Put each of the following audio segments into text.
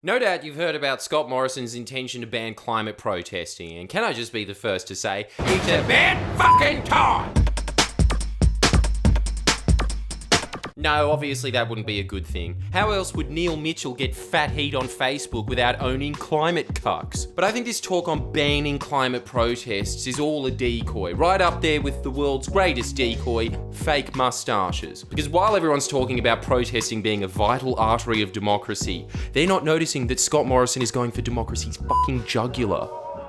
No doubt you've heard about Scott Morrison's intention to ban climate protesting, and can I just be the first to say, it's about fucking time! No, obviously that wouldn't be a good thing. How else would Neil Mitchell get fat heat on Facebook without owning climate cucks? But I think this talk on banning climate protests is all a decoy, right up there with the world's greatest decoy, fake mustaches. Because while everyone's talking about protesting being a vital artery of democracy, they're not noticing that Scott Morrison is going for democracy's fucking jugular.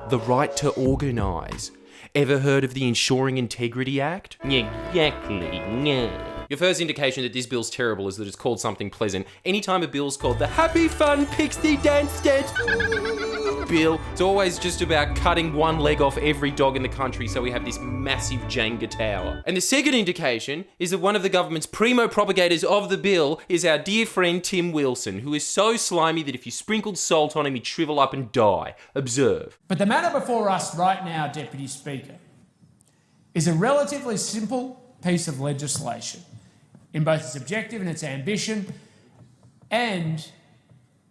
The right to organise. Ever heard of the Ensuring Integrity Act? Exactly, no. Your first indication that this bill's terrible is that it's called something pleasant. Anytime a bill's called the Happy Fun Pixie Dance Dance bill, it's always just about cutting one leg off every dog in the country so we have this massive Jenga tower. And the second indication is that one of the government's primo propagators of the bill is our dear friend Tim Wilson, who is so slimy that if you sprinkled salt on him, he'd shrivel up and die. Observe. But the matter before us right now, Deputy Speaker, is a relatively simple piece of legislation in both its objective and its ambition and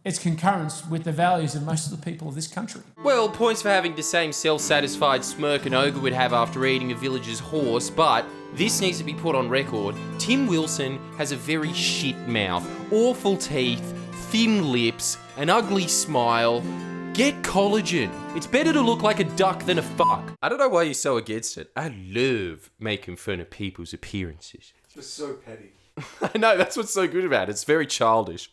its concurrence with the values of most of the people of this country. Well, points for having the same self-satisfied smirk an ogre would have after eating a villager's horse, but this needs to be put on record. Tim Wilson has a very shit mouth, awful teeth, thin lips, an ugly smile. Get collagen. It's better to look like a duck than a fuck. I don't know why you're so against it. I love making fun of people's appearances. It's so petty. I know, that's what's so good about it. It's very childish.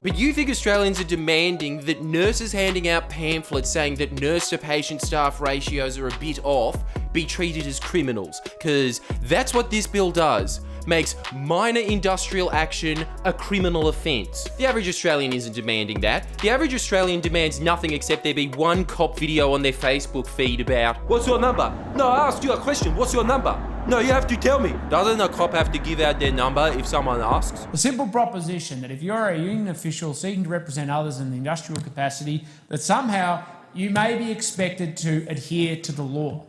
But you think Australians are demanding that nurses handing out pamphlets saying that nurse-to-patient staff ratios are a bit off be treated as criminals? Because that's what this bill does. Makes minor industrial action a criminal offence. The average Australian isn't demanding that. The average Australian demands nothing except there be one cop video on their Facebook feed about, "What's your number? No, I asked you a question. What's your number? No, you have to tell me." Doesn't a cop have to give out their number if someone asks? The simple proposition that if you're a union official seeking to represent others in the industrial capacity, that somehow you may be expected to adhere to the law.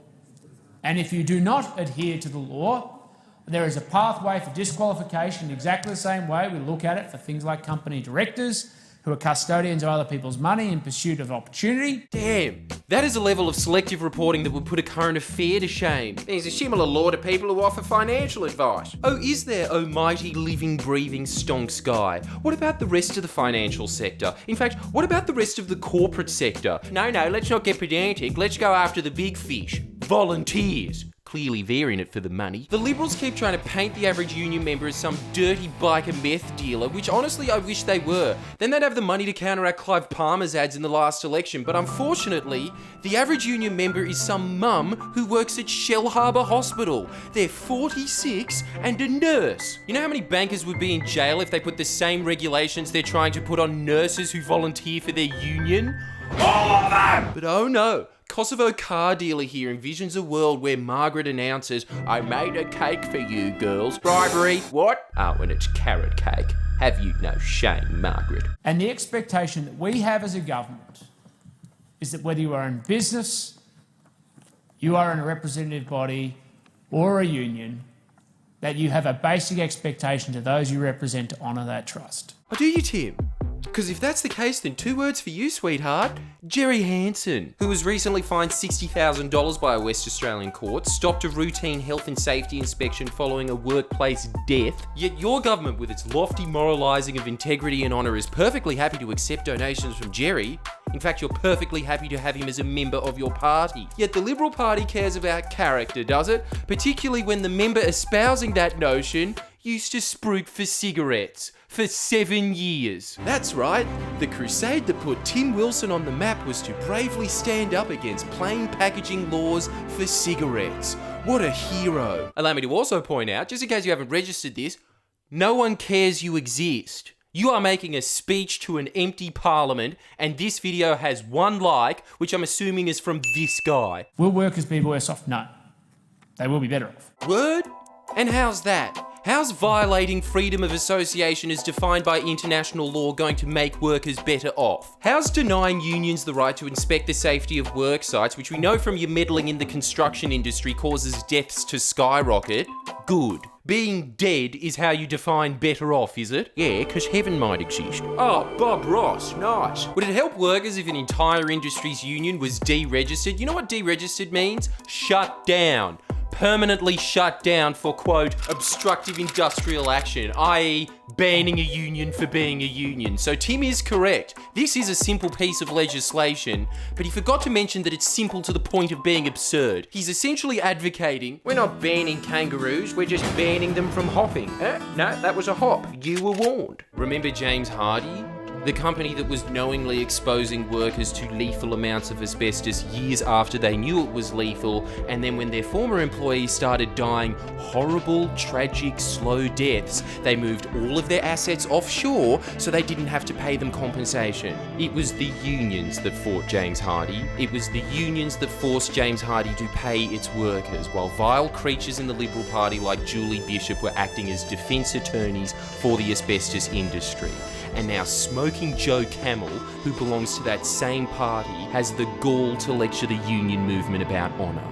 And if you do not adhere to the law, there is a pathway for disqualification in exactly the same way we look at it for things like company directors who are custodians of other people's money in pursuit of opportunity. Damn, that is a level of selective reporting that would put a current affair to shame. There's a similar law to people who offer financial advice. Oh, is there, oh mighty living, breathing stonks guy? What about the rest of the financial sector? In fact, what about the rest of the corporate sector? No, let's not get pedantic. Let's go after the big fish. Volunteers. Clearly they're in it for the money. The Liberals keep trying to paint the average union member as some dirty biker meth dealer, which honestly I wish they were. Then they'd have the money to counteract Clive Palmer's ads in the last election, but unfortunately, the average union member is some mum who works at Shell Harbour Hospital. They're 46 and a nurse. You know how many bankers would be in jail if they put the same regulations they're trying to put on nurses who volunteer for their union? All of them! But oh no. Kosovo car dealer here envisions a world where Margaret announces, "I made a cake for you girls." Bribery? What? Oh, and it's carrot cake. Have you no shame, Margaret? And the expectation that we have as a government is that whether you are in business, you are in a representative body or a union, that you have a basic expectation to those you represent to honour that trust. Oh, do you, Tim? Because if that's the case, then 2 words for you, sweetheart. Jerry Hansen, who was recently fined $60,000 by a West Australian court, stopped a routine health and safety inspection following a workplace death. Yet your government, with its lofty moralising of integrity and honour, is perfectly happy to accept donations from Jerry. In fact, you're perfectly happy to have him as a member of your party. Yet the Liberal Party cares about character, does it? Particularly when the member espousing that notion used to spruik for cigarettes for 7 years. That's right, the crusade that put Tim Wilson on the map was to bravely stand up against plain packaging laws for cigarettes. What a hero. Allow me to also point out, just in case you haven't registered this, no one cares you exist. You are making a speech to an empty parliament, and this video has 1 like, which I'm assuming is from this guy. Will workers be worse off? No. They will be better off. Word? And how's that? How's violating freedom of association as defined by international law going to make workers better off? How's denying unions the right to inspect the safety of work sites, which we know from your meddling in the construction industry causes deaths to skyrocket, good? Being dead is how you define better off, is it? Yeah, because heaven might exist. Oh, Bob Ross, nice. Would it help workers if an entire industry's union was deregistered? You know what deregistered means? Shut down. Permanently shut down for, quote, obstructive industrial action, i.e. banning a union for being a union. So Tim is correct. This is a simple piece of legislation, but he forgot to mention that it's simple to the point of being absurd. He's essentially advocating, we're not banning kangaroos, we're just banning them from hopping. No, that was a hop. You were warned. Remember James Hardie? The company that was knowingly exposing workers to lethal amounts of asbestos years after they knew it was lethal, and then when their former employees started dying horrible, tragic, slow deaths, they moved all of their assets offshore so they didn't have to pay them compensation. It was the unions that fought James Hardie. It was the unions that forced James Hardie to pay its workers, while vile creatures in the Liberal Party like Julie Bishop were acting as defence attorneys for the asbestos industry. And now Smoking Joe Camel, who belongs to that same party, has the gall to lecture the union movement about honour.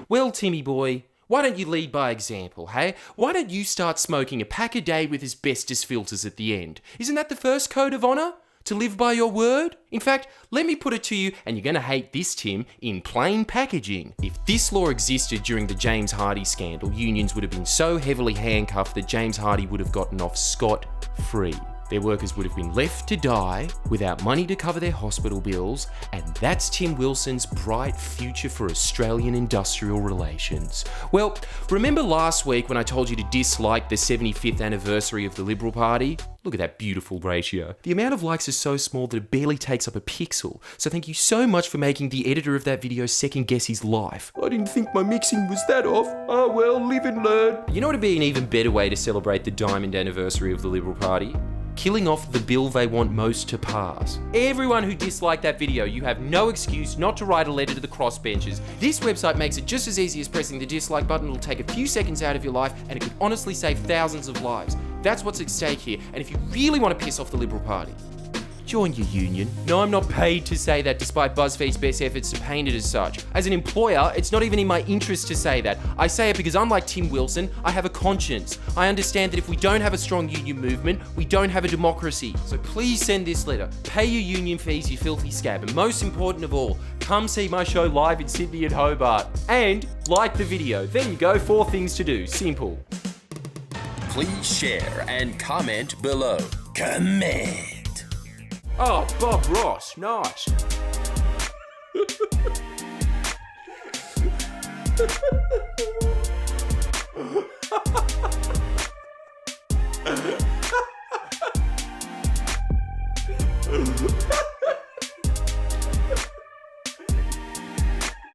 Well, Timmy boy, why don't you lead by example, hey? Why don't you start smoking a pack a day with asbestos filters at the end? Isn't that the first code of honour? To live by your word? In fact, let me put it to you, and you're going to hate this, Tim, in plain packaging. If this law existed during the James Hardie scandal, unions would have been so heavily handcuffed that James Hardie would have gotten off scot-free. Their workers would have been left to die without money to cover their hospital bills, and that's Tim Wilson's bright future for Australian industrial relations. Well, remember last week when I told you to dislike the 75th anniversary of the Liberal Party? Look at that beautiful ratio. The amount of likes is so small that it barely takes up a pixel. So thank you so much for making the editor of that video second guess his life. I didn't think my mixing was that off. Oh well, live and learn. You know what would be an even better way to celebrate the diamond anniversary of the Liberal Party? Killing off the bill they want most to pass. Everyone who disliked that video, you have no excuse not to write a letter to the crossbenchers. This website makes it just as easy as pressing the dislike button. It'll take a few seconds out of your life, and it could honestly save thousands of lives. That's what's at stake here, and if you really want to piss off the Liberal Party, join your union. No, I'm not paid to say that despite BuzzFeed's best efforts to paint it as such. As an employer, it's not even in my interest to say that. I say it because unlike Tim Wilson, I have a conscience. I understand that if we don't have a strong union movement, we don't have a democracy. So please send this letter. Pay your union fees, you filthy scab. And most important of all, come see my show live in Sydney and Hobart. And like the video. There you go, 4 things to do. Simple. Please share and comment below. Comment. Oh, Bob Ross, nice.